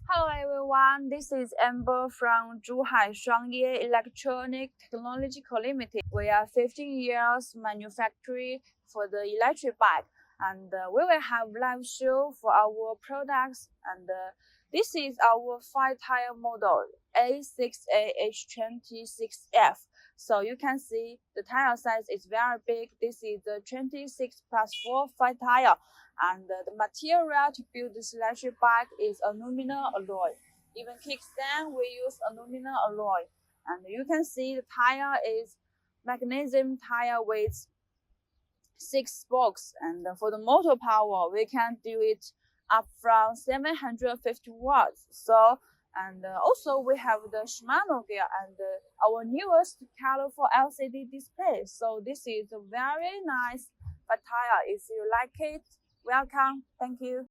Hello everyone, this is Amber from Zhuhai Electronic Technological Limited. We are 15 years manufacturing for the electric bike, and we will have live show for our products. And this is our 5-tire model A6AH26F. So you can see the tire size is very big. This is the 26+4 5-tire. And the material to build this electric bike is aluminum alloy. Even kickstand, we use aluminum alloy. And you can see the tire is magnesium tire with 6 spokes. And for the motor power, we can do it up from 750 watts. Also we have the Shimano gear and our newest colorful LCD display. So this is a very nice tire. If you like it, welcome. Thank you.